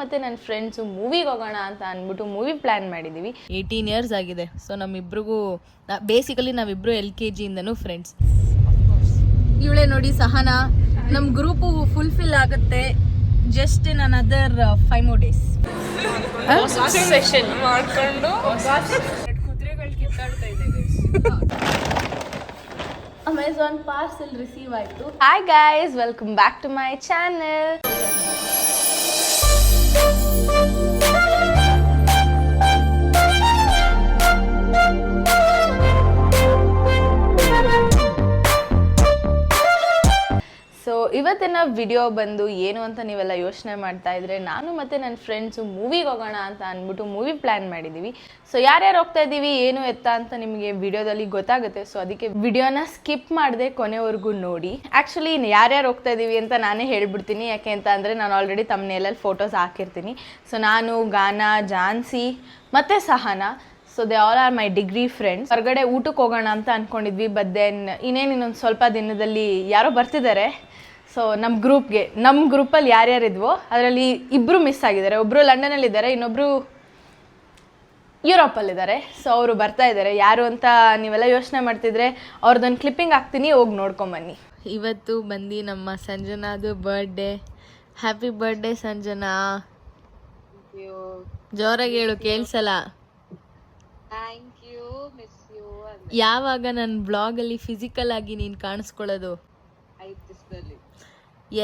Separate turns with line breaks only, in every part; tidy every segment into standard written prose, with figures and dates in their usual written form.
ಮತ್ತು ನನ್ನ ಫ್ರೆಂಡ್ಸು ಮೂವಿಗೆ ಹೋಗೋಣ ಅಂತ ಅಂದ್ಬಿಟ್ಟು ಮೂವಿ ಪ್ಲ್ಯಾನ್ ಮಾಡಿದ್ದೀವಿ. 18 ಇಯರ್ಸ್ ಆಗಿದೆ. ಸೊ ನಮ್ಮಿಬ್ರಿಗೂ ಬೇಸಿಕಲಿ ನಾವಿಬ್ಬರು LKG ಇಂದನೂ ಫ್ರೆಂಡ್ಸ್. ಇವಳೇ ನೋಡಿ ಸಹನಾ. ನಮ್ಮ ಗ್ರೂಪು ಫುಲ್ಫಿಲ್ ಆಗುತ್ತೆ just in another 5 more days. Session ಮಾಡಿಕೊಂಡು ಕುದುರೆಗಳು ಕಿತ್ತಾಡ್ತಾ ಇದ್ದೇವೆ. ಅಮೆಝಾನ್ ಪಾರ್ಸೆಲ್ ರಿಸೀವ್ ಆಯಿತು. Hi guys, welcome back to my channel. So ಇವತ್ತಿನ ವಿಡಿಯೋ ಬಂದು ಏನು ಅಂತ ನೀವೆಲ್ಲ ಯೋಚನೆ ಮಾಡ್ತಾ ಇದ್ರೆ, ನಾನು ಮತ್ತು ನನ್ನ ಫ್ರೆಂಡ್ಸು ಮೂವಿಗೆ ಹೋಗೋಣ ಅಂತ ಅಂದ್ಬಿಟ್ಟು ಮೂವಿ ಪ್ಲ್ಯಾನ್ ಮಾಡಿದ್ದೀವಿ. ಸೊ ಯಾರ್ಯಾರು ಹೋಗ್ತಾ ಇದ್ದೀವಿ ಏನು ಎತ್ತ ಅಂತ ನಿಮಗೆ ವಿಡಿಯೋದಲ್ಲಿ ಗೊತ್ತಾಗುತ್ತೆ. ಸೊ ಅದಕ್ಕೆ ವಿಡಿಯೋನ ಸ್ಕಿಪ್ ಮಾಡದೆ ಕೊನೆವರೆಗೂ ನೋಡಿ. ಆ್ಯಕ್ಚುಲಿ ಯಾರ್ಯಾರು ಹೋಗ್ತಾ ಇದ್ದೀವಿ ಅಂತ ನಾನೇ ಹೇಳ್ಬಿಡ್ತೀನಿ. ಯಾಕೆ ಅಂತ ಅಂದರೆ ನಾನು ಆಲ್ರೆಡಿ ತಮ್ಮನೆಲ್ಲ ಫೋಟೋಸ್ ಹಾಕಿರ್ತೀನಿ. ಸೊ ನಾನು, ಗಾನಾ, ಜಾನ್ಸಿ ಮತ್ತು Sahana. So they all are my degree friends. ಹೊರಗಡೆ ಊಟಕ್ಕೆ ಹೋಗೋಣ ಅಂತ ಅಂದ್ಕೊಂಡಿದ್ವಿ. ಬಟ್ ದೆನ್ ಇನ್ನೊಂದು ಸ್ವಲ್ಪ ದಿನದಲ್ಲಿ ಯಾರೋ ಬರ್ತಿದ್ದಾರೆ. ಸೊ ನಮ್ಮ ಗ್ರೂಪಲ್ಲಿ ಯಾರ್ಯಾರಿದ್ವೋ ಅದರಲ್ಲಿ ಇಬ್ಬರು ಮಿಸ್ ಆಗಿದ್ದಾರೆ. ಒಬ್ಬರು ಲಂಡನಲ್ಲಿದ್ದಾರೆ, ಇನ್ನೊಬ್ಬರು ಯುರೋಪಲ್ಲಿದ್ದಾರೆ. ಸೊ ಅವರು ಬರ್ತಾ ಇದ್ದಾರೆ. ಯಾರು ಅಂತ ನೀವೆಲ್ಲ ಯೋಚನೆ ಮಾಡ್ತಿದ್ರೆ ಅವ್ರದ್ದೊಂದು ಕ್ಲಿಪ್ಪಿಂಗ್ ಹಾಕ್ತೀನಿ, ಹೋಗಿ ನೋಡ್ಕೊಂಬನ್ನಿ. ಇವತ್ತು ಬಂದು ನಮ್ಮ ಸಂಜನಾದು ಬರ್ಡೇ. Happy birthday Sanjana. ಜೋರಾಗಿ ಹೇಳು, ಕೇಳಿಸಲ್ಲ. ಯಾವಾಗ ನನ್ನ ಬ್ಲಾಗಲ್ಲಿ ಫಿಸಿಕಲ್ ಆಗಿ ನೀನು ಕಾಣಿಸ್ಕೊಳ್ಳೋದು?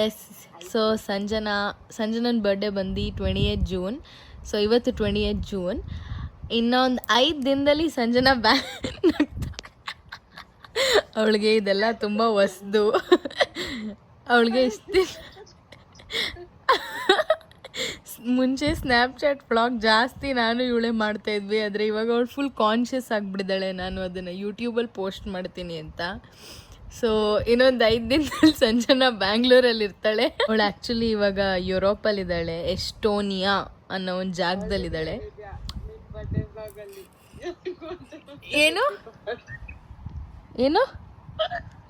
ಎಸ್. ಸೊ ಸಂಜನನ ಬರ್ಡೇ ಬಂದು 28 ಜೂನ್. ಸೊ ಇವತ್ತು 28 ಜೂನ್. ಇನ್ನೊಂದು 5 ದಿನದಲ್ಲಿ ಸಂಜನಾ ಅವಳಿಗೆ ಇದೆಲ್ಲ ತುಂಬ ಹೊಸ್ದು. ಅವಳಿಗೆ ಮುಂಚೆ ಸ್ನ್ಯಾಪ್ಚಾಟ್ ವ್ಲಾಗ್ ಜಾಸ್ತಿ ನಾನು ಇವಳೇ ಮಾಡ್ತಾ ಇದ್ವಿ. ಆದರೆ ಇವಾಗ ಅವಳು ಫುಲ್ ಕಾನ್ಷಿಯಸ್ ಆಗಿಬಿಟ್ಟಿದ್ದಾಳೆ ನಾನು ಅದನ್ನು ಯೂಟ್ಯೂಬಲ್ಲಿ ಪೋಸ್ಟ್ ಮಾಡ್ತೀನಿ ಅಂತ. ಸೊ ಇನ್ನೊಂದು 5 ದಿನದಲ್ಲಿ ಸಂಜನಾ ಬ್ಯಾಂಗ್ಳೂರಲ್ಲಿ ಇರ್ತಾಳೆ. ಅವಳು ಆ್ಯಕ್ಚುಲಿ ಇವಾಗ ಯುರೋಪಲ್ಲಿದ್ದಾಳೆ, ಎಸ್ಟೋನಿಯಾ ಅನ್ನೋ ಒಂದು ಜಾಗದಲ್ಲಿದ್ದಾಳೆ. ಏನು ಏನು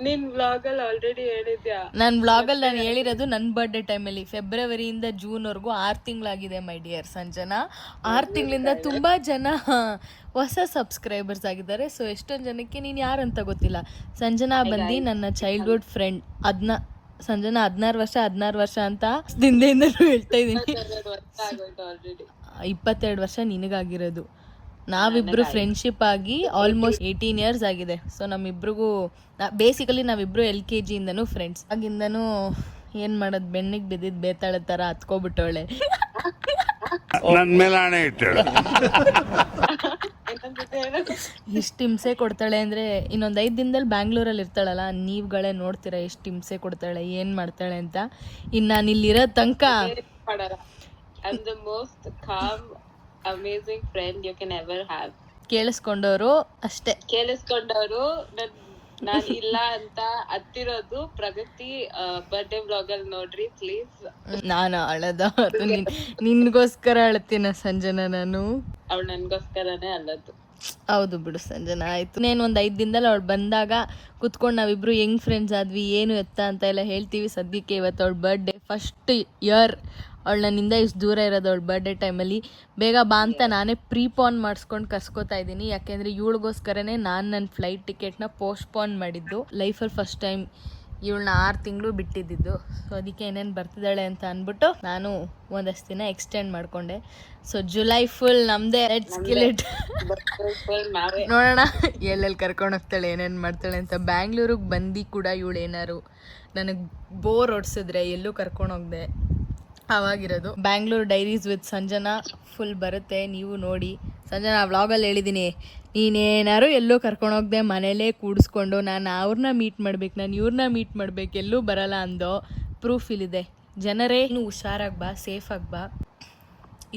ನಿನ್ ವ್ಲಾಗಲ್ಲಿ ಆಲ್ರೆಡಿ ಹೇಳಿದ್ಯಾ?
ನನ್ನ ವ್ಲಾಗಲ್ಲಿ ನಾನು ಹೇಳಿರೋದು ನನ್ನ ಬರ್ಡೇ ಟೈಮಲ್ಲಿ. ಫೆಬ್ರವರಿಯಿಂದ ಜೂನ್ವರೆಗೂ 6 ತಿಂಗಳಾಗಿದೆ ಮೈ ಡಿಯರ್ ಸಂಜನಾ. 6 ತಿಂಗಳಿಂದ ತುಂಬ ಜನ ಹೊಸ ಸಬ್ಸ್ಕ್ರೈಬರ್ಸ್ ಆಗಿದ್ದಾರೆ. ಸೊ ಎಷ್ಟೊಂದು ಜನಕ್ಕೆ ನೀನು ಯಾರಂತ ಗೊತ್ತಿಲ್ಲ. ಸಂಜನಾ ಬಂದು ನನ್ನ ಚೈಲ್ಡ್ಹುಡ್ ಫ್ರೆಂಡ್. ಸಂಜನಾ 16 ವರ್ಷ ಅಂತ ಹಿಂದೆಯಿಂದಲೂ ಹೇಳ್ತಾ ಇದ್ದೀನಿ. 22 ವರ್ಷ ನಿನಗಾಗಿರೋದು. ನಾವಿಬ್ರು ಫ್ರೆಂಡ್ಶಿಪ್ ಆಗಿ ಆಲ್ಮೋಸ್ಟ್ 18 ಇಯರ್ಸ್ ಆಗಿದೆ. ಸೊ ನಮ್ಮಿಬ್ರಿಗೂ ಬೇಸಿಕಲಿ ನಾವಿಬ್ರು LKG ಇಂದನೂ ಫ್ರೆಂಡ್ಸ್. ಆಗಿಂದನೂ ಏನು ಮಾಡೋದು, ಬೆನ್ನಿಗೆ ಬಿದ್ದಿದ್ದು ಬೇತಾಳ ಥರ ಹತ್ಕೊಬಿಟ್ಟವಳೆ. ಇಷ್ಟು ಹಿಂಸೆ ಕೊಡ್ತಾಳೆ ಅಂದರೆ ಇನ್ನೊಂದು 5 ದಿನದಲ್ಲಿ ಬ್ಯಾಂಗ್ಳೂರಲ್ಲಿ ಇರ್ತಾಳಲ್ಲ, ನೀವುಗಳೇ ನೋಡ್ತೀರಾ ಎಷ್ಟು ಹಿಂಸೆ ಕೊಡ್ತಾಳೆ, ಏನು ಮಾಡ್ತಾಳೆ ಅಂತ. ಇನ್ನು ನಾನು ಇಲ್ಲಿರೋ ತನಕ
amazing friend you can ever have.
ಕೇಳಿಸ್ಕೊಂಡವರು ಅಷ್ಟೇ.
ಕೇಳಿಸ್ಕೊಂಡವರು ನಾನು ಇಲ್ಲ ಅಂತ ಹತ್ತಿರೋದು ಪ್ರಗತಿ ಬರ್ಡೇ ವ್ಲಾಗ್ ಅಲ್ಲಿ ನೋಡ್ರಿ ಪ್ಲೀಸ್.
ನಾನು ಅಳದ ನಿನ್ಗೋಸ್ಕರ ಅಳ್ತೀನ ಸಂಜನಾ. ನಾನು
ಅವಳು ನನ್ಗೋಸ್ಕರನೇ ಅಲ್ಲದು.
ಹೌದು ಬಿಡು ಸಂಜನಾ. ಆಯ್ತು, ಇನ್ನೇನು ಒಂದು 5 ದಿನದಲ್ಲಿ ಅವಳು ಬಂದಾಗ ಕುತ್ಕೊಂಡು ನಾವಿಬ್ರು ಹೆಂಗ್ ಫ್ರೆಂಡ್ಸ್ ಆದ್ವಿ ಏನು ಎತ್ತ ಅಂತ ಎಲ್ಲ ಹೇಳ್ತೀವಿ. ಸದ್ಯಕ್ಕೆ ಇವತ್ತು ಅವಳ ಬರ್ಡೇ, ಫಸ್ಟ್ ಇಯರ್ ಅವಳು ನನ್ನಿಂದ ಇಷ್ಟು ದೂರ ಇರೋದು. ಅವಳ ಬರ್ಡೇ ಟೈಮಲ್ಲಿ ಬೇಗ ಬಾ ಅಂತ ನಾನೇ ಪ್ರೀಪಾನ್ ಮಾಡಿಸ್ಕೊಂಡು ಕರ್ಸ್ಕೊತಾ ಇದ್ದೀನಿ. ಯಾಕೆಂದರೆ ಇವಳಿಗೋಸ್ಕರನೇ ನಾನು ನನ್ನ ಫ್ಲೈಟ್ ಟಿಕೆಟ್ನ ಪೋಸ್ಟ್ಪೋನ್ ಮಾಡಿದ್ದು. ಲೈಫಲ್ಲಿ ಫಸ್ಟ್ ಟೈಮ್ ಇವಳನ್ನ 6 ತಿಂಗಳು ಬಿಟ್ಟಿದ್ದು. ಸೊ ಅದಕ್ಕೆ ಏನೇನು ಬರ್ತಿದ್ದಾಳೆ ಅಂತ ಅಂದ್ಬಿಟ್ಟು ನಾನು ಒಂದಷ್ಟು ದಿನ ಎಕ್ಸ್ಟೆಂಡ್ ಮಾಡಿಕೊಂಡೆ. ಸೊ ಜುಲೈ ಫುಲ್ ನಮ್ಮದೇ. ನೋಡೋಣ ಎಲ್ಲೆಲ್ಲಿ ಕರ್ಕೊಂಡು ಹೋಗ್ತಾಳೆ, ಏನೇನು ಮಾಡ್ತಾಳೆ ಅಂತ. ಬ್ಯಾಂಗ್ಳೂರಿಗೆ ಬಂದು ಕೂಡ ಇವಳು ಏನಾರು ನನಗೆ ಬೋರ್ ಹೊಡ್ಸಿದ್ರೆ ಎಲ್ಲೂ ಕರ್ಕೊಂಡು ಹೋಗ್ದೆ ಆವಾಗಿರೋದು. Bangalore diaries with Sanjana full ಬರುತ್ತೆ, ನೀವು ನೋಡಿ. ಸಂಜನಾ ವ್ಲಾಗಲ್ಲಿ ಹೇಳಿದ್ದೀನಿ, ನೀನೇನಾರು ಎಲ್ಲೂ ಕರ್ಕೊಂಡೋಗ್ದೆ ಮನೇಲೇ ಕೂಡಿಸ್ಕೊಂಡು ನಾನು ಅವ್ರನ್ನ ಮೀಟ್ ಮಾಡ್ಬೇಕು, ನಾನು ಇವ್ರನ್ನ ಮೀಟ್ ಮಾಡ್ಬೇಕು, ಎಲ್ಲೂ ಬರಲ್ಲ ಅಂದೋ ಪ್ರೂಫ್ ಇಲ್ಲಿದೆ. ಜನರೇ ಇನ್ನು ಹುಷಾರಾಗಿ ಬಾ, ಸೇಫಾಗಿ ಬಾ.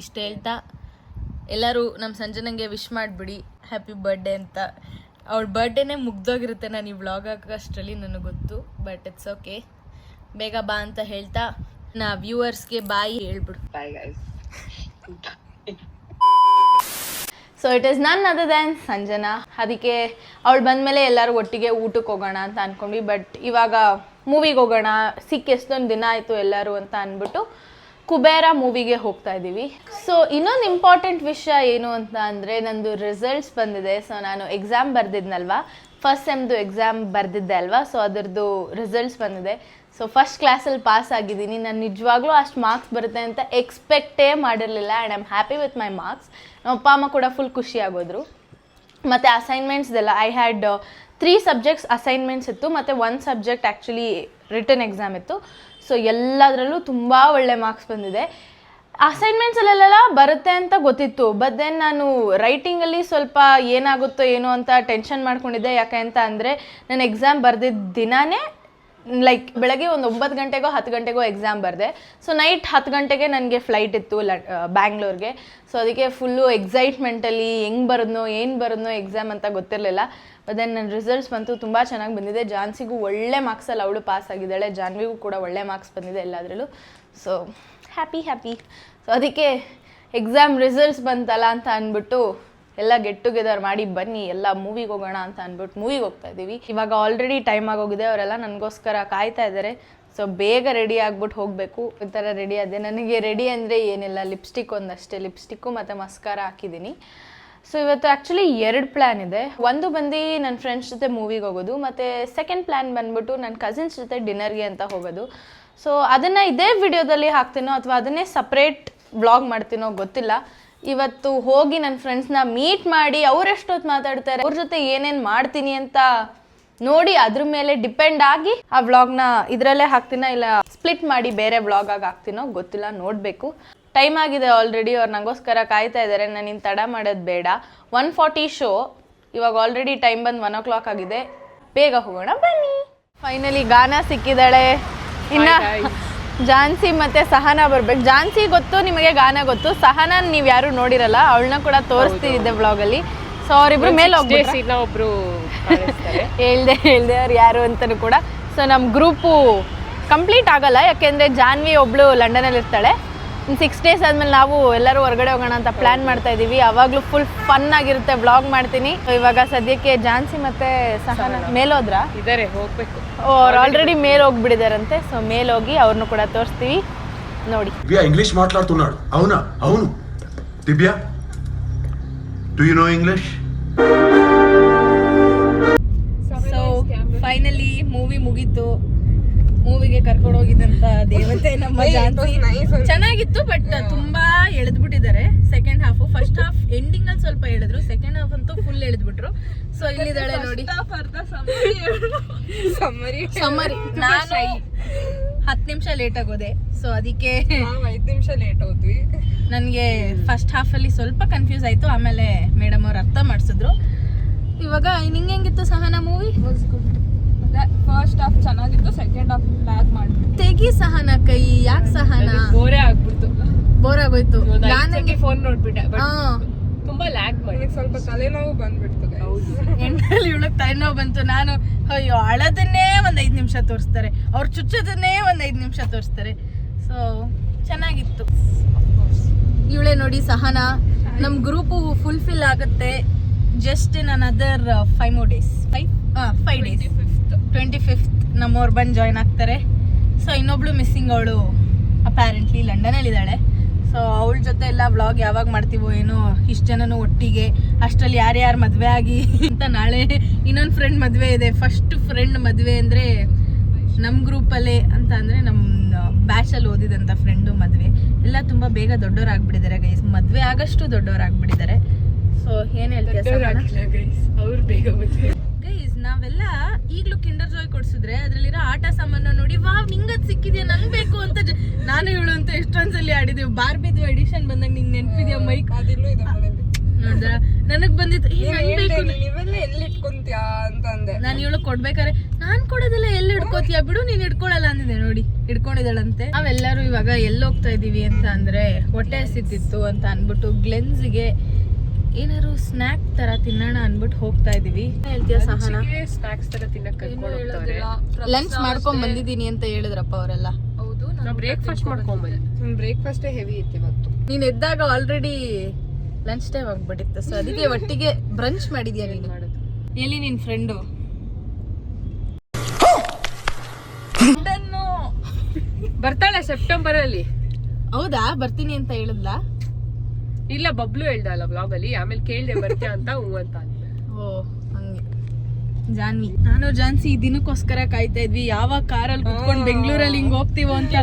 ಇಷ್ಟು ಹೇಳ್ತಾ ಎಲ್ಲರೂ ನಮ್ಮ ಸಂಜನಂಗೆ ವಿಶ್ ಮಾಡಿಬಿಡಿ ಹ್ಯಾಪಿ ಬರ್ಡೇ ಅಂತ. ಅವಳ ಬರ್ಡೇನೇ ಮುಗ್ದೋಗಿರುತ್ತೆ ನಾನು ಈ ವ್ಲಾಗ್ ಹಾಕೋಷ್ಟರಲ್ಲಿ, ನನಗೆ ಗೊತ್ತು. But it's okay. ಬೇಗ ಬಾ ಅಂತ ಹೇಳ್ತಾ ನಾ ವ್ಯೂವರ್ಸ್ಗೆ ಬಾಯಿ ಹೇಳ್ಬಿಡು.
Bye guys.
So it is none other than Sanjana. ಅದಕ್ಕೆ ಅವಳು ಬಂದಮೇಲೆ ಎಲ್ಲರೂ ಒಟ್ಟಿಗೆ ಊಟಕ್ಕೆ ಹೋಗೋಣ ಅಂತ ಅಂದ್ಕೊಂಡ್ವಿ. ಬಟ್ ಇವಾಗ ಮೂವಿಗೆ ಹೋಗೋಣ, ಎಷ್ಟೊಂದು ದಿನ ಆಯಿತು ಎಲ್ಲರೂ ಅಂತ ಅಂದ್ಬಿಟ್ಟು ಕುಬೇರ ಮೂವಿಗೆ ಹೋಗ್ತಾ ಇದ್ದೀವಿ. ಸೊ ಇನ್ನೊಂದು ಇಂಪಾರ್ಟೆಂಟ್ ವಿಷಯ ಏನು ಅಂತ ಅಂದರೆ ನಂದು ರಿಸಲ್ಟ್ಸ್ ಬಂದಿದೆ. ಸೊ ನಾನು ಎಕ್ಸಾಮ್ ಬರೆದಿದ್ನಲ್ವಾ, ಫಸ್ಟ್ ಸೆಮ್ದು ಎಕ್ಸಾಮ್ ಬರೆದಿದ್ದೆ ಅಲ್ವಾ, ಸೊ ಅದರದ್ದು ರಿಸಲ್ಟ್ಸ್ ಬಂದಿದೆ. ಸೊ ಫಸ್ಟ್ ಕ್ಲಾಸಲ್ಲಿ ಪಾಸ್ ಆಗಿದ್ದೀನಿ. ನಾನು ನಿಜವಾಗ್ಲೂ ಅಷ್ಟು ಮಾರ್ಕ್ಸ್ ಬರುತ್ತೆ ಅಂತ ಎಕ್ಸ್ಪೆಕ್ಟೇ ಮಾಡಿರಲಿಲ್ಲ. And I am happy with my marks. ನಮ್ಮ ಅಪ್ಪ ಅಮ್ಮ ಕೂಡ ಫುಲ್ ಖುಷಿ ಆಗೋದ್ರು. ಮತ್ತು ಅಸೈನ್ಮೆಂಟ್ಸ್ದೆಲ್ಲ ಐ ಹ್ಯಾಡ್ 3 ಸಬ್ಜೆಕ್ಟ್ಸ್ ಅಸೈನ್ಮೆಂಟ್ಸ್ ಇತ್ತು, ಮತ್ತು 1 ಸಬ್ಜೆಕ್ಟ್ ಆ್ಯಕ್ಚುಲಿ ರಿಟರ್ನ್ ಎಕ್ಸಾಮ್ ಇತ್ತು. ಸೊ ಎಲ್ಲದರಲ್ಲೂ ತುಂಬ ಒಳ್ಳೆ ಮಾರ್ಕ್ಸ್ ಬಂದಿದೆ. ಅಸೈನ್ಮೆಂಟ್ಸಲ್ಲೆಲ್ಲ ಬರುತ್ತೆ ಅಂತ ಗೊತ್ತಿತ್ತು, ಬಟ್ ದೆನ್ ನಾನು ರೈಟಿಂಗಲ್ಲಿ ಸ್ವಲ್ಪ ಏನಾಗುತ್ತೋ ಏನೋ ಅಂತ ಟೆನ್ಷನ್ ಮಾಡ್ಕೊಂಡಿದ್ದೆ. ಯಾಕೆ ಅಂತ ಅಂದರೆ ನಾನು ಎಕ್ಸಾಮ್ ಬರೆದಿದ್ದ ದಿನಾನೇ ಲೈಕ್ ಬೆಳಗ್ಗೆ ಒಂದು 9 ಗಂಟೆಗೋ 10 ಗಂಟೆಗೋ ಎಕ್ಸಾಮ್ ಬರೆದೆ. ಸೊ ನೈಟ್ 10 ಗಂಟೆಗೆ ನನಗೆ ಫ್ಲೈಟ್ ಇತ್ತು ಬ್ಯಾಂಗ್ಳೂರ್ಗೆ. ಸೊ ಅದಕ್ಕೆ ಫುಲ್ಲು ಎಕ್ಸೈಟ್ಮೆಂಟಲ್ಲಿ ಹೆಂಗೆ ಬರೋದ್ನೋ ಏನು ಬರೋದ್ನೋ ಎಕ್ಸಾಮ್ ಅಂತ ಗೊತ್ತಿರಲಿಲ್ಲ. ಬಟ್ ದೆನ್ ನನ್ನ ರಿಸಲ್ಟ್ಸ್ ಬಂತು, ತುಂಬ ಚೆನ್ನಾಗಿ ಬಂದಿದೆ. ಜಾನ್ಸಿಗೂ ಒಳ್ಳೆ ಮಾರ್ಕ್ಸಲ್ಲಿ ಅವಳು ಪಾಸ್ ಆಗಿದ್ದಾಳೆ, ಜಾನ್ವಿಗೂ ಕೂಡ ಒಳ್ಳೆ ಮಾರ್ಕ್ಸ್ ಬಂದಿದೆ ಎಲ್ಲದರಲ್ಲೂ. So happy. ಸೊ ಅದಕ್ಕೆ ಎಕ್ಸಾಮ್ ರಿಸಲ್ಟ್ಸ್ ಬಂತಲ್ಲ ಅಂತ ಅಂದ್ಬಿಟ್ಟು ಎಲ್ಲ ಗೆಟ್ ಟುಗೆದರ್ ಮಾಡಿ ಬನ್ನಿ ಎಲ್ಲ ಮೂವಿಗೆ ಹೋಗೋಣ ಅಂತ ಅಂದ್ಬಿಟ್ಟು ಮೂವಿಗೆ ಹೋಗ್ತಾ ಇದ್ದೀವಿ. ಇವಾಗ ಆಲ್ರೆಡಿ ಟೈಮ್ ಆಗೋಗಿದೆ, ಅವರೆಲ್ಲ ನನಗೋಸ್ಕರ ಕಾಯ್ತಾ ಇದ್ದಾರೆ. ಸೊ ಬೇಗ ರೆಡಿ ಆಗ್ಬಿಟ್ಟು ಹೋಗಬೇಕು. ಈ ಥರ ರೆಡಿ ಆದೆ. ನನಗೆ ರೆಡಿ ಅಂದರೆ ಏನಿಲ್ಲ, ಲಿಪ್ಸ್ಟಿಕ್ ಒಂದಷ್ಟೇ, ಲಿಪ್ಸ್ಟಿಕ್ಕು ಮತ್ತು ಮಸ್ಕಾರ ಹಾಕಿದ್ದೀನಿ. ಸೊ ಇವತ್ತು ಆ್ಯಕ್ಚುಲಿ 2 ಪ್ಲ್ಯಾನ್ ಇದೆ. ಒಂದು ಬಂದು ನನ್ನ ಫ್ರೆಂಡ್ಸ್ ಜೊತೆ ಮೂವಿಗೆ ಹೋಗೋದು, ಮತ್ತು ಸೆಕೆಂಡ್ ಪ್ಲ್ಯಾನ್ ಬಂದ್ಬಿಟ್ಟು ನನ್ನ ಕಸಿನ್ಸ್ ಜೊತೆ ಡಿನ್ನರ್ಗೆ ಅಂತ ಹೋಗೋದು. ಸೊ ಅದನ್ನು ಇದೇ ವಿಡಿಯೋದಲ್ಲಿ ಹಾಕ್ತೀನೋ ಅಥವಾ ಅದನ್ನೇ ಸಪ್ರೇಟ್ ವ್ಲಾಗ್ ಮಾಡ್ತೀನೋ ಗೊತ್ತಿಲ್ಲ. ಇವತ್ತು ಹೋಗಿ ನನ್ನ ಫ್ರೆಂಡ್ಸ್ನ ಮೀಟ್ ಮಾಡಿ ಅವರೆಷ್ಟೊತ್ತು ಮಾತಾಡ್ತಾರೆ, ಅವ್ರ ಜೊತೆ ಏನೇನು ಮಾಡ್ತೀನಿ ಅಂತ ನೋಡಿ ಅದ್ರ ಮೇಲೆ ಡಿಪೆಂಡ್ ಆಗಿ ಆ ವ್ಲಾಗ್ನ ಇದರಲ್ಲೇ ಹಾಕ್ತೀನೋ ಇಲ್ಲ ಸ್ಪ್ಲಿಟ್ ಮಾಡಿ ಬೇರೆ ವ್ಲಾಗಾಗಿ ಹಾಕ್ತೀನೋ ಗೊತ್ತಿಲ್ಲ, ನೋಡಬೇಕು. ಟೈಮ್ ಆಗಿದೆ ಆಲ್ರೆಡಿ, ಅವ್ರು ನನಗೋಸ್ಕರ ಕಾಯ್ತಾ ಇದ್ದಾರೆ. ನಾನು ಇನ್ನು ತಡ ಮಾಡೋದು ಬೇಡ. 1:40 ಶೋ, ಇವಾಗ ಆಲ್ರೆಡಿ ಟೈಮ್ ಬಂದು 1 o'clock ಆಗಿದೆ. ಬೇಗ ಹೋಗೋಣ ಬನ್ನಿ. ಫೈನಲಿ ಗಾನ ಸಿಕ್ಕಿದ್ದಾಳೆ. ಇನ್ನು ಜಾನ್ಸಿ ಮತ್ತು ಸಹನಾ ಬರ್ಬೇಕು. ಜಾನ್ಸಿ ಗೊತ್ತು ನಿಮಗೆ, ಗಾನ ಗೊತ್ತು. ಸಹನಾ ನೀವು ಯಾರು ನೋಡಿರಲ್ಲ, ಅವಳನ್ನ ಕೂಡ ತೋರಿಸ್ತಿದ್ದೆ ವ್ಲಾಗಲ್ಲಿ. ಸೊ ಅವರಿಬ್ರು ಮೇಲೆ ಹೋಗ್ಬಿಟ್ಟು ಹೇಳ್ದೆ ಅವ್ರು ಯಾರು ಅಂತಲೂ ಕೂಡ. ಸೊ ನಮ್ಮ ಗ್ರೂಪು ಕಂಪ್ಲೀಟ್ ಆಗಲ್ಲ, ಯಾಕೆಂದರೆ ಜಾನ್ವಿ ಒಬ್ಳು ಲಂಡನಲ್ಲಿ ಇರ್ತಾಳೆ. 6 days ಆದಮೇಲೆ ನಾವು ಎಲ್ಲರೂ ಹೊರಗಡೆ ಹೋಗೋಣ ಅಂತ ಪ್ಲ್ಯಾನ್ ಮಾಡ್ತಾ ಇದ್ದೀವಿ. ಆವಾಗಲೂ ಫುಲ್ ಫನ್ ಆಗಿರುತ್ತೆ, ವ್ಲಾಗ್ ಮಾಡ್ತೀನಿ. ಇವಾಗ ಸದ್ಯಕ್ಕೆ ಜಾನ್ಸಿ ಮತ್ತು ಸಹನಾ ಮೇಲೋದ್ರಾ
ಇದಾರೆ, ಹೋಗ್ಬೇಕು.
ಅವ್ರು ಆಲ್ರೆಡಿ ಮೇಲೆ ಹೋಗ್ಬಿಟ್ಟಿದಾರಂತೆ. ಸೊ ಮೇಲೆ ಹೋಗಿ ಅವ್ರನ್ನೂ ಕೂಡ ತೋರಿಸ್ತೀವಿ, ನೋಡಿ.
ఇంగ్లీష్ మాట్లాడుతున్నాడు అవునా? అవును Divya, do you know English?
So finally movie ಮುಗೀತು. ಮೂವಿಗೆ ಕರ್ಕೊಂಡು ಹೋಗಿದ್ದಂತ ದೇವತೆ ನಮ್ಮ ಜಾನ್ಸಿ. ಚೆನ್ನಾಗಿತ್ತು, ಬಟ್ ತುಂಬಾ ಎಳೆದ್ಬಿಟ್ಟಿದ್ದಾರೆ second half. First half ending ಅಲ್ಲಿ ಸ್ವಲ್ಪ ಎಳೆದ್ರು, ಸೆಕೆಂಡ್ ಹಾಫ್ ಅಂತೂ ಫುಲ್ ಎಳೆದ್ಬಿಟ್ರು. ಸೊ ಇಲ್ಲಿದ್ದಾಳೆ ನೋಡಿ ಸಮರಿ. ನಾನು 10 ನಿಮಿಷ ಲೇಟ್ ಆಗೋದೆ. ಸೊ ಅದಕ್ಕೆ
5 ನಿಮಿಷ ಲೇಟ್ ಹೋದ್ವಿ.
ನನಗೆ ಫಸ್ಟ್ ಹಾಫ್ ಅಲ್ಲಿ ಸ್ವಲ್ಪ ಕನ್ಫ್ಯೂಸ್ ಆಯ್ತು, ಆಮೇಲೆ ಮೇಡಮ್ ಅವ್ರು ಅರ್ಥ ಮಾಡಿಸಿದ್ರು. ಇವಾಗ ನಿಂಗೆ ಹೆಂಗಿತ್ತು ಸಹನಾ ಮೂವಿ?
ಫಸ್ಟ್ ಹಾಫ್ ಚೆನ್ನಾಗಿತ್ತು, ಸೆಕೆಂಡ್ ಹಾಫ್ ಲ್ಯಾಗ್ ಮಾಡ್ಬಿಟ್ಟು.
ತೆಗಿ ಸಹನಾ ಕೈ, ಯಾಕೆ ಸಹನಾ?
ಬೋರೇ ಆಗ್ಬಿಡ್ತು,
ಬೋರ್ ಆಗೋಯ್ತು.
ನನಗೆ ಫೋನ್ ನೋಡ್ಬಿಟ್ಟೆ,
ಹಾ,
ತುಂಬಾ ಲ್ಯಾಗ್ ಮಾಡಿ ಸ್ವಲ್ಪ ತಲೆನೋವು ಬಂದ್ಬಿಡ್ತದೆ.
ಎಂಟಲ್ಲಿ ಇವಳಗ್ ತಲೆನೋವು ಬಂತು. ನಾನು ಅಯ್ಯೋ ಅಳದನ್ನೇ ಒಂದ್ 5 ನಿಮಿಷ ತೋರಿಸ್ತಾರೆ, ಅವ್ರು ಚುಚ್ಚೋದನ್ನೇ ಒಂದ್ 5 ನಿಮಿಷ ತೋರಿಸ್ತಾರೆ. ಸೊ ಚೆನ್ನಾಗಿತ್ತು. ಇವಳೇ ನೋಡಿ ಸಹನಾ. ನಮ್ ಗ್ರೂಪು ಫುಲ್ಫಿಲ್ ಆಗುತ್ತೆ just in another 5 more days. 5 days, 25th ನಮ್ಮವ್ರು ಬಂದು ಜಾಯ್ನ್ ಆಗ್ತಾರೆ. ಸೊ ಇನ್ನೊಬ್ಳು ಮಿಸ್ಸಿಂಗ್, ಅವಳು ಅಪ್ಯಾರೆಂಟ್ಲಿ ಲಂಡನಲ್ಲಿದ್ದಾಳೆ. ಸೊ ಅವಳ ಜೊತೆ ಎಲ್ಲ ವ್ಲಾಗ್ ಯಾವಾಗ ಮಾಡ್ತೀವೋ ಏನೋ, ಇಷ್ಟು ಜನನೂ ಒಟ್ಟಿಗೆ. ಅಷ್ಟರಲ್ಲಿ ಯಾರ್ಯಾರು ಮದುವೆ ಆಗಿ ಅಂತ. ನಾಳೆ ಇನ್ನೊಂದು ಫ್ರೆಂಡ್ ಮದುವೆ ಇದೆ. ಫಸ್ಟ್ ಫ್ರೆಂಡ್ ಮದುವೆ ಅಂದರೆ ನಮ್ಮ ಗ್ರೂಪಲ್ಲೇ ಅಂತ ಅಂದರೆ ನಮ್ಮ ಬ್ಯಾಚಲ್ಲಿ ಓದಿದಂಥ ಫ್ರೆಂಡು ಮದುವೆ. ಎಲ್ಲ ತುಂಬ ಬೇಗ ದೊಡ್ಡವರಾಗ್ಬಿಟ್ಟಿದ್ದಾರೆ ಗೈಸ್, ಮದುವೆ ಆಗಷ್ಟು ದೊಡ್ಡವರಾಗ್ಬಿಟ್ಟಿದ್ದಾರೆ. ಸೊ ಏನು ಹೇಳ್ತೀಯ
ಅವ್ರು ಬೇಗ
ಗೈಸ್? ನಾವೆಲ್ಲ ಈಗಲೂ ಕಿಂಡರ್ ಜಾಯ್ ಕೊಡ್ಸಿದ್ರೆ ಅದ್ರಲ್ಲಿರೋ ಆಟ ಸಾಮಾನು ನೋಡಿ ವಾವ್ ನಿಂಗದ್ ಸಿಕ್ಕಿದ್ಯಾ ನಂಗೆ ಬೇಕು ಅಂತ ನಾನು ಇವಳು ಅಂತ ಎಷ್ಟೊಂದ್ಸಲಿ ಆಡಿದೀವಿ. ಬಾರ್ಬಿದು ಎಡಿಷನ್ ಬಂದಾಗ ನಿಂಗೆ ನೆನಪಿದ್ಯಾ ಮೈಕ್? ನೋಡ್ದ ನನಗ್ ಬಂದಿತ್ತು
ಎಲ್ಲಿ ಇಟ್ಕೊಂತ್ಯಾ ಅಂತಂದೆ.
ನಾನು ಇವಳು ಕೊಡ್ಬೇಕಾರೆ ನಾನ್ ಕೊಡೋದೆಲ್ಲ ಎಲ್ಲಿ ಇಟ್ಕೋತೀಯ ಬಿಡು, ನೀನ್ ಇಟ್ಕೊಳಲ್ಲ ಅಂದಿದ್ದೆ. ನೋಡಿ ಇಟ್ಕೊಂಡಿದ್ದಾಳಂತೆ. ನಾವೆಲ್ಲರೂ ಇವಾಗ ಎಲ್ಲಿ ಹೋಗ್ತಾ ಇದೀವಿ ಅಂತ ಅಂದ್ರೆ ಹೊಟ್ಟೆ ಹಸಿತಿತ್ತು ಅಂತ ಅನ್ಬಿಟ್ಟು ಗ್ಲೆನ್ಸ್ಗೆ ಏನಾದ್ರು ಸ್ನಾಕ್ ತರ ತಿನ್ನೋಣ ಅನ್ಬಿಟ್ಟು ಹೋಗ್ತಾ ಇದೀವಿ. ಹೇಳ್ತೀಯ ಸಹನಾ?
ಸ್ನಾಕ್ಸ್ ತರ ತಿನ್ನಕ್ ಕರ್ಕೊಂಡು ಹೋಗ್ತಾರೆ.
ಲಂಚ್ ಮಾಡ್ಕೊಂಡ್ ಬಂದಿದ್ದೀನಿ ಅಂತ ಹೇಳಿದ್ರಪ್ಪ ಅವರೆಲ್ಲ.
ಹೌದು, ನಾವು ಬ್ರೇಕ್ಫಾಸ್ಟ್ ಮಾಡ್ಕೊಂಡ್ ಬಂದ್ವಿ. ಬ್ರೇಕ್ಫಾಸ್ಟ್ ಹೆವಿ ಇತ್ತು ಇವತ್ತು.
ನೀನ್ ಎದ್ದಾಗ ಆಲ್ರೆಡಿ ಲಂಚ್ ಟೈಮ್ ಆಗ್ಬಿಟ್ಟಿತ್ತು. ಸೊ ಅದಕ್ಕೆ ಒಟ್ಟಿಗೆ ಬ್ರಂಚ್ ಮಾಡಿದ್ಯಾ ನೀನು? ಎಲ್ಲಿ ನಿನ್ ಫ್ರೆಂಡು?
ಬರ್ತಾಳೆ ಸೆಪ್ಟೆಂಬರ್ ಅಲ್ಲಿ.
ಹೌದಾ ಬರ್ತೀನಿ ಅಂತ ಹೇಳಿದ್ಲಾ?
ಇಲ್ಲ ಬಬ್ಲು ಹೇಳ್ದಲ್ಲ ವ್ಲಾಗ್ ಅಲ್ಲಿ, ಆಮೇಲೆ ಕೇಳ್ದೆ ಬರ್ತೀಯ ಅಂತ ಹೂ ಅಂತ ಅಂದ್ಲು.
ಓ ಹಂಗೆ. ಜಾನ್ವಿ ನಾನು ಜಾನ್ಸಿ ಈ ದಿನಕ್ಕೋಸ್ಕರ ಕಾಯ್ತಾ ಇದ್ವಿ, ಯಾವಾಗ ಕಾರಲ್ಲಿ ಕುತ್ಕೊಂಡು ಬೆಂಗಳೂರಲ್ಲಿ ಹಿಂಗ್ ಹೋಗ್ತೀವೋ ಅಂತ.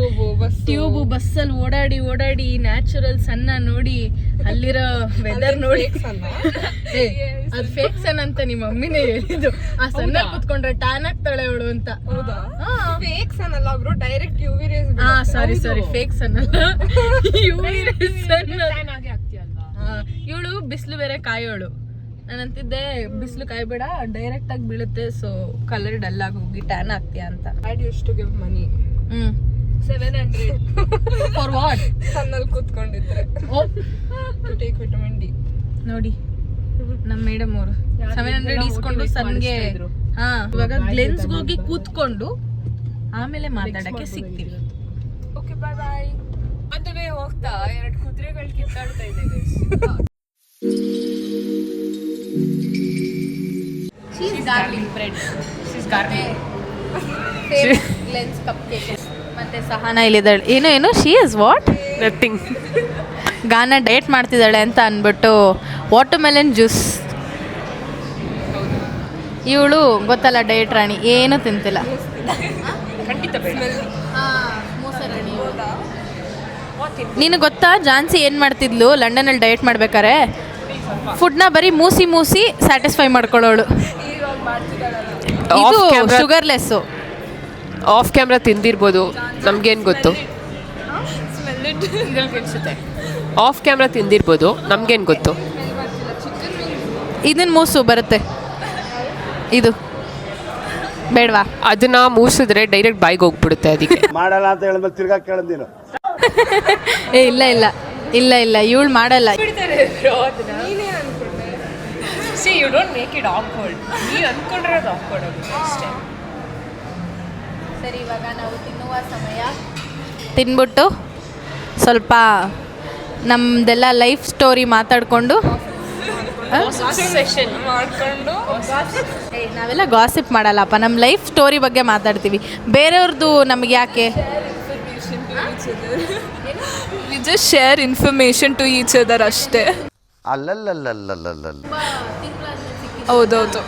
ಟ್ಯೂಬ್ ಬಸ್ಸಲ್ಲಿ ಓಡಾಡಿ ನ್ಯಾಚುರಲ್ ಸನ್ನ ನೋಡಿ, ಅಲ್ಲಿರೋ ವೆದರ್ ನೋಡಿ. ಅದು ಫೇಕ್ ಸನ್ ಅಂತ ನಿಮ್ಮ ಮಮ್ಮಿನೇ ಹೇಳಿದ್ದು. ಆ ಸನ್ನ ಕುತ್ಕೊಂಡ್ರೆ ಟ್ಯಾನ್ ಆಗ್ತಾಳೆ ಅವಳು ಅಂತ.
ಫೇಕ್ ಸನ್ ಅಲ್ಲ ಬ್ರೋ, ಡೈರೆಕ್ಟ್ ಯುವಿ ರೇಸ್.
ಸಾರಿ ಫೇಕ್ ಸನ್ ಅಲ್ಲ, ಯುವಿ ರೇಸ್ ಸನ್. ಇವಳು ಬಿಸಿಲು ಬೇರೆ ಕಾಯೋಳು. ನಾನು ಅಂತಿದ್ದೆ ಬಿಸಿಲು ಕಾಯ್ಬೇಡ, ಡೈರೆಕ್ಟ್ ಆಗಿ ಬೀಳುತ್ತೆ, ಸೊ ಕಲರ್ ಡಲ್ ಆಗಿ ಹೋಗಿ ಟ್ಯಾನ್ ಆಗ್ತೀಯಾ ಅಂತ.
Dad used to give money. 700
for what?
ಸನ್ನಲ್ಲಿ ಕೂತ್ಕೊಂಡಿದ್ರೆ to take vitamin D.
ನೋಡಿ ನಮ್ಮ ಮೇಡಮ್ ಅವರು 700 ಇಸ್ಕೊಂಡು ಸನ್ಗೆ. ಹಾ, ಇವಾಗ ಗ್ಲೆನ್ಸ್ಗೆ ಹೋಗಿ ಕೂತ್ಕೊಂಡು ಆಮೇಲೆ ಮಾತಾಡಕ್ಕೆ ಸಿಗ್ತೀವಿ.
ಓಕೆ ಬಾಯ್ ಬಾಯ್. ಅಂತವೇ ಹೋಗ್ತಾ 2 ಕುದುರೆಗಳು ಕಿತ್ತಾಡ್ತಾ ಇದೆ.
She's garlic bread.
She's garlic.
Glen's cup cake. ಮತ್ತೆ ಸಹನಾ ಇಲ್ಲಿದ್ದಾಳೆ. ಏನು she is what?
Nothing.
Gana diet ಮಾಡ್ತಿದ್ದಾಳೆ ಅಂತ ಅಂದ್ಬಿಟ್ಟು ವಾಟರ್ ಮೆಲನ್ ಜ್ಯೂಸ್. ಇವಳು ಗೊತ್ತಲ್ಲ ಡಯಟ್ ರಾಣಿ, ಏನು ತಿಂತಿಲ್ಲ.
ಖಂಡಿತ ಬೇಡ.
ನೀನು ಗೊತ್ತಾ ಜಾನ್ಸಿ ಏನು ಮಾಡ್ತಿದ್ಲು ಲಂಡನಲ್ಲಿ ಡಯಟ್ ಮಾಡ್ಬೇಕಾರೆ? ಫುಡ್ನ ಬರೀ ಮೂಸಿ ಸ್ಯಾಟಿಸ್ಫೈ ಮಾಡ್ಕೊಳ್ಳೋಳು. ಇದು ಶುಗರ್ಲೆಸ್ಸು.
ಆಫ್ ಕ್ಯಾಮ್ರಾ ತಿಂದಿರ್ಬೋದು, ನಮ್ಗೇನು ಗೊತ್ತು. ಆಫ್ ಕ್ಯಾಮ್ರಾ ತಿಂದಿರ್ಬೋದು, ನಮ್ಗೇನು ಗೊತ್ತು.
ಇದನ್ನ ಮೂಸು ಬರುತ್ತೆ, ಇದು ಬೇಡವಾ?
ಅದನ್ನ ಮೂಸಿದ್ರೆ ಡೈರೆಕ್ಟ್ ಬಾಯಿಗೆ ಹೋಗ್ಬಿಡುತ್ತೆ, ಅದಕ್ಕೆ
ಮಾಡಲ್ಲ ಅಂತ ಹೇಳಿದ್ಮೇಲೆ ತಿರ್ಗಾ ಕೇಳಿದ್ನು.
ಇಲ್ಲ ಇವಳು ಮಾಡಲ್ಲ.
See, you don't make it awkward. ನೀ ಅನ್ಕೊಂಡ್ರೆ ಅದು awkward ಆಗುತ್ತೆ ಅಷ್ಟೇ.
ಸರಿ, ಇವಾಗ ನಾವು ತಿನ್ನುವ ಸಮಯ. ತಿನ್ಬಿಟ್ಟು ಸ್ವಲ್ಪ ನಮ್ದೆಲ್ಲ ಲೈಫ್ ಸ್ಟೋರಿ ಮಾತಾಡಿಕೊಂಡು
ಮಾಡ್ಕೊಂಡು
ನಾವೆಲ್ಲ ಗಾಸಿಪ್ ಮಾಡಲ್ಲಪ್ಪ, ನಮ್ಮ ಲೈಫ್ ಸ್ಟೋರಿ ಬಗ್ಗೆ ಮಾತಾಡ್ತೀವಿ. ಬೇರೆಯವ್ರದ್ದು ನಮ್ಗೆ ಯಾಕೆ?
We just share information to each other ಅಷ್ಟೇ. ಹೌದೌದು.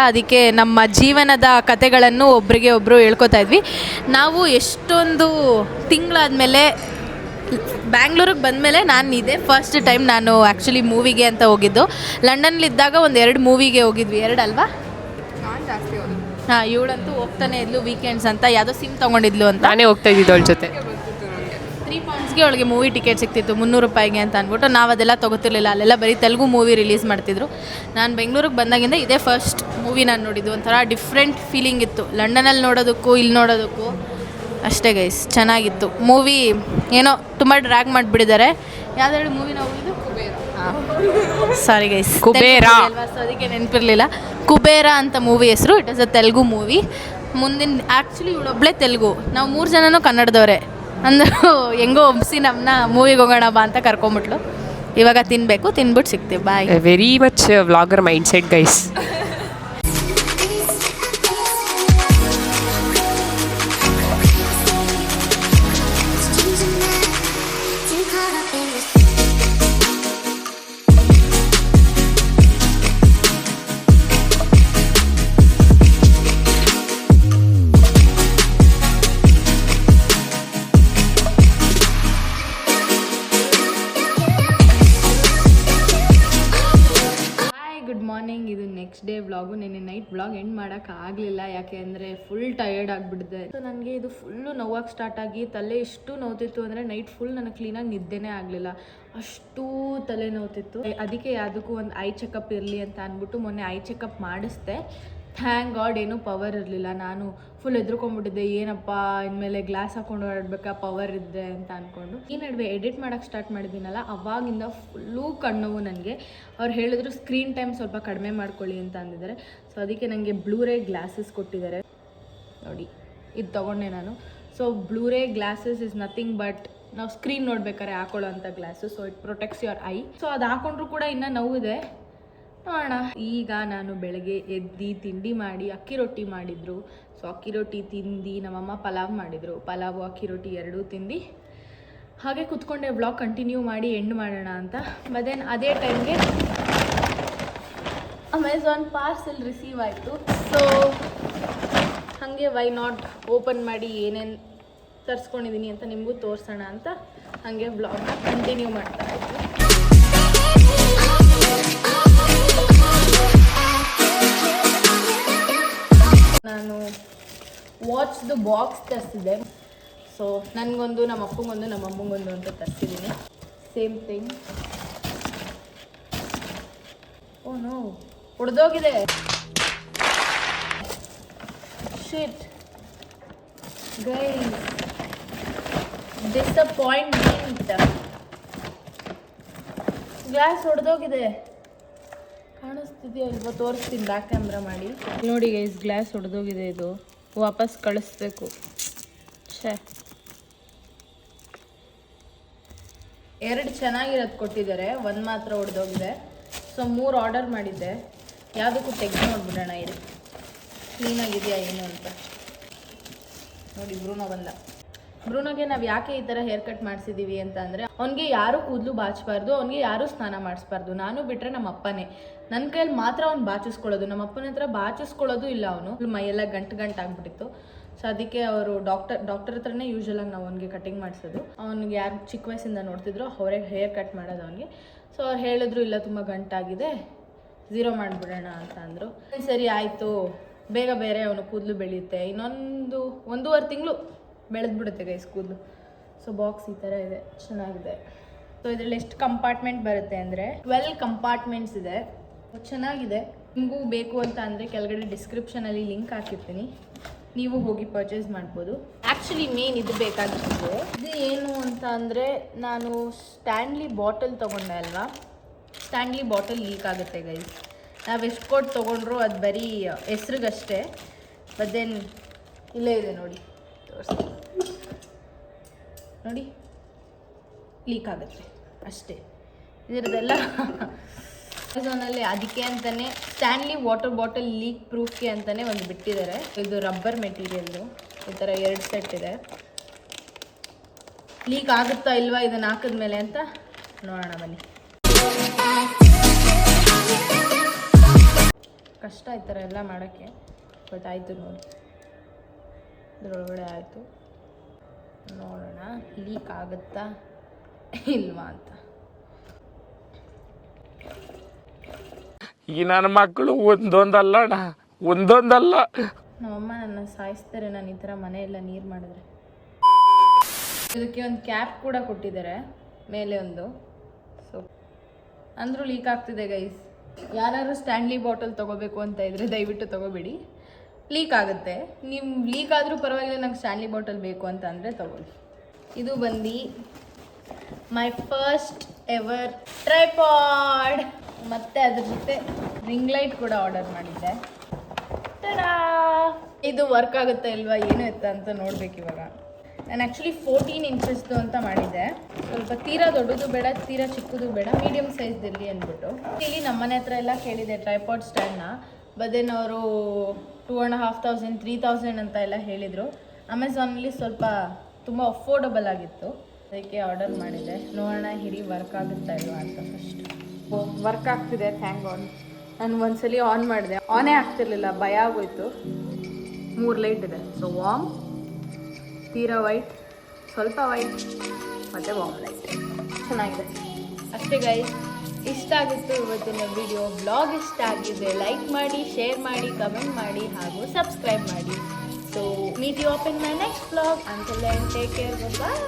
ಅದಕ್ಕೆ ನಮ್ಮ ಜೀವನದ ಕತೆಗಳನ್ನು ಒಬ್ರಿಗೆ ಒಬ್ಬರು ಹೇಳ್ಕೊತಾ ಇದ್ವಿ. ನಾವು ಎಷ್ಟೊಂದು ತಿಂಗಳಾದಮೇಲೆ ಬ್ಯಾಂಗ್ಳೂರಿಗೆ ಬಂದಮೇಲೆ ನಾನು ಇದೇ ಫಸ್ಟ್ ಟೈಮ್ ನಾನು ಆ್ಯಕ್ಚುಲಿ ಮೂವಿಗೆ ಅಂತ ಹೋಗಿದ್ದು. ಲಂಡನ್ಲಿದ್ದಾಗ 2 ಮೂವಿಗೆ ಹೋಗಿದ್ವಿ, 2 ಅಲ್ವಾ? ಹಾಂ, ಇವಳಂತೂ ಹೋಗ್ತಾನೆ ಇದ್ಲು ವೀಕೆಂಡ್ಸ್ ಅಂತ. ಯಾವುದೋ ಸಿಮ್ ತೊಗೊಂಡಿದ್ಲು ಅಂತ.
ನಾನೇ ಹೋಗ್ತಾ ಇದ್ದಿದ್ದು ಅವಳ ಜೊತೆ.
3 poundsಗೆ ಅವಳಿಗೆ ಮೂವಿ ಟಿಕೆಟ್ ಸಿಗ್ತಿತ್ತು, 300 ರೂಪಾಯಿಗೆ ಅಂತ ಅಂದ್ಬಿಟ್ಟು. ನಾವು ಅದೆಲ್ಲ ತೊಗೋತಿರ್ಲಿಲ್ಲ, ಅಲ್ಲೆಲ್ಲ ಬರೀ ತೆಲುಗು ಮೂವಿ ರಿಲೀಸ್ ಮಾಡ್ತಿದ್ರು. ನಾನು ಬೆಂಗಳೂರಿಗೆ ಬಂದಾಗಿಂದ ಇದೇ ಫಸ್ಟ್ ಮೂವಿ ನಾನು ನೋಡಿದ್ದು. ಒಂಥರ ಡಿಫ್ರೆಂಟ್ ಫೀಲಿಂಗ್ ಇತ್ತು, ಲಂಡನಲ್ಲಿ ನೋಡೋದಕ್ಕೂ ಇಲ್ಲಿ ನೋಡೋದಕ್ಕೂ. ಅಷ್ಟೇ ಗೈಸ್, ಚೆನ್ನಾಗಿತ್ತು ಮೂವಿ. ಏನೋ ತುಂಬ ಡ್ರ್ಯಾಗ್ ಮಾಡಿಬಿಟ್ಟಿದ್ದಾರೆ. ಯಾವ್ದು ಮೂವಿ ನಾವು ಇದು? ಸಾರಿ ಗೈಸ್,
ಕುಬೇರ
ಅಲ್ವಾ? ಸೊ ಅದಕ್ಕೆ ನೆನಪಿರಲಿಲ್ಲ. ಕುಬೇರ ಅಂತ ಮೂವಿ ಹೆಸರು. It is a Telugu movie. ಮುಂದಿನ ಆ್ಯಕ್ಚುಲಿ ಇವಳೊಬ್ಬಳೇ ತೆಲುಗು, ನಾವು 3 ಜನನೂ ಕನ್ನಡದವರೇ. ಅಂದರು ಹೆಂಗೋ ಒಪ್ಸಿ ನಮ್ಮನ್ನ ಮೂವಿಗೆ ಹೋಗೋಣ ಬಾ ಅಂತ ಕರ್ಕೊಂಬಿಟ್ಲು. ಇವಾಗ ತಿನ್ನಬೇಕು, ತಿನ್ಬಿಟ್ಟು ಸಿಗ್ತೀವಿ. Bye.
Very much vlogger mind set guys.
ಇದು ನೆಕ್ಸ್ಟ್ ಡೇ ವ್ಲಾಗು. ನೆನ್ನೆ ನೈಟ್ ವ್ಲಾಗ್ ಎಂಡ್ ಮಾಡೋಕ್ಕಾಗಲಿಲ್ಲ, ಯಾಕೆ ಅಂದರೆ ಫುಲ್ ಟಯರ್ಡ್ ಆಗಿಬಿಟ್ಟಿದೆ. ಸೊ ನನಗೆ ಇದು ಫುಲ್ಲು ನೋವಾಗಿ ಸ್ಟಾರ್ಟ್ ಆಗಿ ತಲೆ ಎಷ್ಟು ನೋವ್ತಿತ್ತು ಅಂದರೆ ನೈಟ್ ಫುಲ್ ನನಗೆ ಕ್ಲೀನಾಗಿ ನಿದ್ದೆನೇ ಆಗಲಿಲ್ಲ, ಅಷ್ಟು ತಲೆ ನೋವ್ತಿತ್ತು. ಅದಕ್ಕೆ ಯಾವುದಕ್ಕೂ ಒಂದು ಐ ಚೆಕಪ್ ಇರಲಿ ಅಂತ ಅಂದ್ಬಿಟ್ಟು ಮೊನ್ನೆ ಐ ಚೆಕಪ್ ಮಾಡಿಸ್ದೆ. ಥ್ಯಾಂಕ್ ಗಾಡ್ ಏನೂ ಪವರ್ ಇರಲಿಲ್ಲ. ನಾನು ಫುಲ್ ಹೆದ್ರ್ಕೊಂಡ್ಬಿಟ್ಟಿದ್ದೆ, ಏನಪ್ಪ ಇನ್ಮೇಲೆ ಗ್ಲಾಸ್ ಹಾಕೊಂಡು ಓಡಾಡ್ಬೇಕಾ ಪವರ್ ಇದ್ದೆ ಅಂತ ಅಂದ್ಕೊಂಡು. ಈ ನಡುವೆ ಎಡಿಟ್ ಮಾಡೋಕ್ಕೆ ಸ್ಟಾರ್ಟ್ ಮಾಡಿದ್ದೀನಲ್ಲ, ಅವಾಗಿಂದ ಫುಲ್ಲೂ ಕಣ್ಣೋವು ನನಗೆ. ಅವ್ರು ಹೇಳಿದ್ರು ಸ್ಕ್ರೀನ್ ಟೈಮ್ ಸ್ವಲ್ಪ ಕಡಿಮೆ ಮಾಡ್ಕೊಳ್ಳಿ ಅಂತ ಅಂದಿದ್ದಾರೆ. ಸೊ ಅದಕ್ಕೆ ನನಗೆ ಬ್ಲೂರೇ ಗ್ಲಾಸಸ್ ಕೊಟ್ಟಿದ್ದಾರೆ ನೋಡಿ, ಇದು ತೊಗೊಂಡೆ ನಾನು. So blue ray glasses is nothing but ನಾವು ಸ್ಕ್ರೀನ್ ನೋಡ್ಬೇಕಾದ್ರೆ ಹಾಕೊಳ್ಳೋ ಅಂಥ glass. So it protects your eye. So ಅದು ಹಾಕೊಂಡ್ರು ಕೂಡ ಇನ್ನೂ ನೋವಿದೆ, ನೋಡೋಣ. ಈಗ ನಾನು ಬೆಳಗ್ಗೆ ಎದ್ದು ತಿಂಡಿ ಮಾಡಿ ಅಕ್ಕಿ ರೊಟ್ಟಿ ಮಾಡಿದ್ರು. ಸೊ ಅಕ್ಕಿ ರೊಟ್ಟಿ ತಿಂದು ನಮ್ಮಮ್ಮ ಪಲಾವ್ ಮಾಡಿದರು. ಪಲಾವು ಅಕ್ಕಿ ರೊಟ್ಟಿ ಎರಡೂ ತಿಂದು ಹಾಗೆ ಕುತ್ಕೊಂಡೆ ವ್ಲಾಗ್ ಕಂಟಿನ್ಯೂ ಮಾಡಿ ಎಂಡ್ ಮಾಡೋಣ ಅಂತ. ಬಟ್ ದೆನ್ ಅದೇ ಟೈಮ್ಗೆ ಅಮೆಝಾನ್ ಪಾರ್ಸೆಲ್ ರಿಸೀವ್ ಆಯಿತು. ಸೊ ಹಾಗೆ ವೈ ನಾಟ್ ಓಪನ್ ಮಾಡಿ ಏನೇನು ತರಿಸ್ಕೊಂಡಿದ್ದೀನಿ ಅಂತ ನಿಮಗೂ ತೋರಿಸೋಣ ಅಂತ ಹಾಗೆ ವ್ಲಾಗ್ನ ಕಂಟಿನ್ಯೂ ಮಾಡ್ತಾ ಇದ್ವಿ. ನಾನು ವಾಚ್ದು ಬಾಕ್ಸ್ ತರಿಸಿದ್ದೆ. ಸೊ ನನಗೊಂದು, ನಮ್ಮ ಅಪ್ಪಂಗೊಂದು, ನಮ್ಮ ಅಮ್ಮಂಗೊಂದು ಅಂತ ತರಿಸಿದ್ದೀನಿ. Same thing. ಓ ನೋ, ಹೊಡೆದೋಗಿದೆ. Shit guys, disappointment. ಗ್ಲಾಸ್ ಹೊಡೆದೋಗಿದೆ. ಕಾಣಿಸ್ತಿದೆಯಾ ಇಲ್ವೋ ತೋರಿಸ್ತೀನಿ ಬ್ಯಾಕ್ ಕ್ಯಾಮ್ರಾ ಮಾಡಿ. ನೋಡಿ ಗೈಸ್, ಗ್ಲಾಸ್ ಹೊಡೆದೋಗಿದೆ. ಇದು ವಾಪಸ್ ಕಳಿಸ್ಬೇಕು. ಛೇ, 2 ಚೆನ್ನಾಗಿರೋದು ಕೊಟ್ಟಿದ್ದಾರೆ, 1 ಮಾತ್ರ ಹೊಡೆದೋಗಿದೆ. ಸೊ 3 ಆರ್ಡರ್ ಮಾಡಿದ್ದೆ. ಯಾವುದಕ್ಕೂ ತೆಗೆದು ನೋಡ್ಬಿಡೋಣ ಇಲ್ಲಿ ಕ್ಲೀನಾಗಿದೆಯಾ ಏನು ಅಂತ. ನೋಡಿ ಬ್ರೂನೋ ಬಂದ. ಬ್ರೂನೋಗೆ ನಾವು ಯಾಕೆ ಈ ಥರ ಹೇರ್ ಕಟ್ ಮಾಡಿಸಿದ್ದೀವಿ ಅಂತ ಅಂದರೆ, ಅವ್ನಿಗೆ ಯಾರೂ ಕೂದಲು ಬಾಚಬಾರ್ದು, ಅವ್ನಿಗೆ ಯಾರೂ ಸ್ನಾನ ಮಾಡಿಸ್ಬಾರ್ದು. ನಾನು ಬಿಟ್ಟರೆ ನಮ್ಮ ಅಪ್ಪನೇ. ನನ್ನ ಕೈಯಲ್ಲಿ ಮಾತ್ರ ಅವ್ನು ಬಾಚಿಸ್ಕೊಳ್ಳೋದು. ನಮ್ಮ ಅಪ್ಪನ ಹತ್ರ ಬಾಚಿಸ್ಕೊಳ್ಳೋದು ಇಲ್ಲ. ಅವನು ಮೈಯೆಲ್ಲ ಗಂಟು ಆಗ್ಬಿಟ್ಟಿತ್ತು. ಸೊ ಅದಕ್ಕೆ ಅವರು ಡಾಕ್ಟರ್ ಹತ್ರನೇ ಯೂಶ್ವಲಾಗಿ ನಾವು ಅವ್ನಿಗೆ ಕಟಿಂಗ್ ಮಾಡಿಸೋದು. ಅವ್ನಿಗೆ ಯಾರು ಚಿಕ್ಕ ವಯಸ್ಸಿಂದ ನೋಡ್ತಿದ್ರು ಅವರೇ ಹೇರ್ ಕಟ್ ಮಾಡೋದು ಅವ್ನಿಗೆ. ಸೊ ಅವ್ರು ಹೇಳಿದ್ರು, ಇಲ್ಲ ತುಂಬ ಗಂಟಾಗಿದೆ, 0 ಮಾಡಿಬಿಡೋಣ ಅಂತ ಅಂದರು. ಸರಿ ಆಯಿತು, ಬೇಗ ಬೇರೆ ಅವನು ಕೂದಲು ಬೆಳೆಯುತ್ತೆ, ಇನ್ನೊಂದು 1.5 ತಿಂಗಳು ಬೆಳೆದ್ಬಿಡುತ್ತೆ ಗೈಸ್ ಕೂದಲು. ಸೊ ಬಾಕ್ಸ್ ಈ ಥರ ಇದೆ, ಚೆನ್ನಾಗಿದೆ. ಸೊ ಇದರಲ್ಲಿ ಎಷ್ಟು ಕಂಪಾರ್ಟ್ಮೆಂಟ್ ಬರುತ್ತೆ ಅಂದರೆ 12 ಕಂಪಾರ್ಟ್ಮೆಂಟ್ಸ್ ಇದೆ. ಚೆನ್ನಾಗಿದೆ. ನಿಮಗೂ ಬೇಕು ಅಂತ ಅಂದರೆ ಕೆಳಗಡೆ ಡಿಸ್ಕ್ರಿಪ್ಷನಲ್ಲಿ ಲಿಂಕ್ ಹಾಕಿರ್ತೀನಿ, ನೀವು ಹೋಗಿ ಪರ್ಚೇಸ್ ಮಾಡ್ಬೋದು. ಆ್ಯಕ್ಚುಲಿ ಮೇನ್ ಇದು ಬೇಕಾಗಿತ್ತು. ಇದು ಏನು ಅಂತ ಅಂದರೆ, ನಾನು ಸ್ಟ್ಯಾನ್ಲಿ ಬಾಟಲ್ ತೊಗೊಂಡೆ ಅಲ್ವಾ, ಸ್ಟ್ಯಾನ್ಲಿ ಬಾಟಲ್ ಲೀಕ್ ಆಗುತ್ತೆ ಗೈಸ್. ನಾವು ಎಷ್ಟು ಕೊಟ್ಟು ತೊಗೊಂಡ್ರು ಅದು ಬರೀ ಹೆಸ್ರಿಗಷ್ಟೇ. ಬಟ್ ದೆನ್ ಇಲ್ಲೇ ಇದೆ ನೋಡಿ, ತೋರಿಸ್ತೀನಿ ನೋಡಿ, ಲೀಕ್ ಆಗುತ್ತೆ ಅಷ್ಟೇ. ಇದರದೆಲ್ಲ ಅಮೆಝಾನಲ್ಲಿ ಅದಕ್ಕೆ ಅಂತಲೇ ಸ್ಟ್ಯಾನ್ಲಿ ವಾಟರ್ ಬಾಟಲ್ ಲೀಕ್ ಪ್ರೂಫ್ಗೆ ಅಂತಲೇ ಒಂದು ಬಿಟ್ಟಿದ್ದಾರೆ. ಇದು ರಬ್ಬರ್ ಮೆಟೀರಿಯಲ್ದು, ಈ ಥರ 2 ಸೆಟ್ ಇದೆ. ಲೀಕ್ ಆಗುತ್ತಾ ಇಲ್ವಾ ಇದನ್ನು ಹಾಕಿದ್ಮೇಲೆ ಅಂತ ನೋಡೋಣ ಬನ್ನಿ. ಕಷ್ಟ ಈ ಥರ ಎಲ್ಲ ಮಾಡೋಕ್ಕೆ, ಬಟ್ ಆಯಿತು ನೋಡಿ, ಇದರೊಳಗಡೆ ಆಯಿತು. ನೋಡೋಣ ಲೀಕ್ ಆಗುತ್ತಾ ಇಲ್ವಾ ಅಂತ.
ಈ ನನ್ನ ಮಕ್ಕಳು ಒಂದೊಂದಲ್ಲ
ನಮ್ಮಮ್ಮ ನನ್ನ ಸಾಯಿಸ್ತಾರೆ ನಾನು ಈ ಥರ ಮನೆಯೆಲ್ಲ ನೀರು ಮಾಡಿದ್ರೆ. ಇದಕ್ಕೆ ಒಂದು ಕ್ಯಾಪ್ ಕೂಡ ಕೊಟ್ಟಿದ್ದಾರೆ ಮೇಲೆ ಒಂದು. ಸೊ ಅಂದರೂ ಲೀಕ್ ಆಗ್ತಿದೆ ಗೈಸ್. ಯಾರು ಸ್ಟ್ಯಾನ್ಲಿ ಬಾಟಲ್ ತೊಗೋಬೇಕು ಅಂತ ಇದ್ದರೆ ದಯವಿಟ್ಟು ತೊಗೋಬೇಡಿ, ಲೀಕ್ ಆಗುತ್ತೆ. ನೀವು ಲೀಕ್ ಆದರೂ ಪರವಾಗಿಲ್ಲ, ನಂಗೆ ಸ್ಟ್ಯಾನ್ಲಿ ಬಾಟಲ್ ಬೇಕು ಅಂತ ಅಂದರೆ ತೊಗೊಳ್ಳಿ. ಇದು ಬಂದು ಮೈ ಫಸ್ಟ್ ಎವರ್ ಟ್ರೈಪಾಡ್. ಮತ್ತು ಅದ್ರ ಜೊತೆ ರಿಂಗ್ ಲೈಟ್ ಕೂಡ ಆರ್ಡರ್ ಮಾಡಿದ್ದೆ. ಇದು ವರ್ಕ್ ಆಗುತ್ತೆ ಇಲ್ವಾ ಏನು ಎತ್ತ ಅಂತ ನೋಡ್ಬೇಕು ಇವಾಗ. ನಾನು ಆ್ಯಕ್ಚುಲಿ 14 ಇಂಚಸ್ದು ಅಂತ ಮಾಡಿದ್ದೆ. ಸ್ವಲ್ಪ ತೀರಾ ದೊಡ್ಡದು ಬೇಡ, ತೀರಾ ಚಿಕ್ಕದು ಬೇಡ, ಮೀಡಿಯಮ್ ಸೈಜ್ದಿರಲಿ ಅಂದ್ಬಿಟ್ಟು. ಇಲ್ಲಿ ನಮ್ಮ ಮನೆ ಹತ್ರ ಎಲ್ಲ ಕೇಳಿದೆ ಟ್ರೈಪಾಡ್ ಸ್ಟ್ಯಾಂಡ್ನ. ಬದೇನು ಅವರು 2500 3000 ಅಂತ ಎಲ್ಲ ಹೇಳಿದರು. ಅಮೆಝಾನಲ್ಲಿ ಸ್ವಲ್ಪ ತುಂಬ ಅಫೋರ್ಡಬಲ್ ಆಗಿತ್ತು, ಅದಕ್ಕೆ ಆರ್ಡರ್ ಮಾಡಿದೆ. ನೋಡೋಣ ಹಿರಿ ವರ್ಕ್ ಆಗುತ್ತಾ ಇಲ್ವಾ ಅಂತ. ಫಸ್ಟ್ ವರ್ಕ್ ಆಗ್ತಿದೆ, ಥ್ಯಾಂಕ್ ಗಾಡ್. ನಾನು ಒಂದ್ಸಲಿ ಆನ್ ಮಾಡಿದೆ, ಆನೇ ಆಗ್ತಿರ್ಲಿಲ್ಲ, ಭಯ ಆಗೋಯ್ತು. 3 ಲೈಟ್ ಇದೆ. ಸೊ ವಾರ್ಮ್, ತೀರಾ ವೈಟ್, ಸ್ವಲ್ಪ ವೈಟ್ ಮತ್ತು ವಾರ್ಮ್ ಲೈಟ್, ಚೆನ್ನಾಗಿದೆ ಅಷ್ಟೇ ಗೈಸ್. ಇಷ್ಟ ಆಗಿತ್ತು ಇವತ್ತಿನ ವಿಡಿಯೋ. ಬ್ಲಾಗ್ ಇಷ್ಟ ಆಗಿದೆ ಲೈಕ್ ಮಾಡಿ, ಶೇರ್ ಮಾಡಿ, ಕಮೆಂಟ್ ಮಾಡಿ ಹಾಗೂ ಸಬ್ಸ್ಕ್ರೈಬ್ ಮಾಡಿ. So meet you up in my next blog. Until then take care, bye.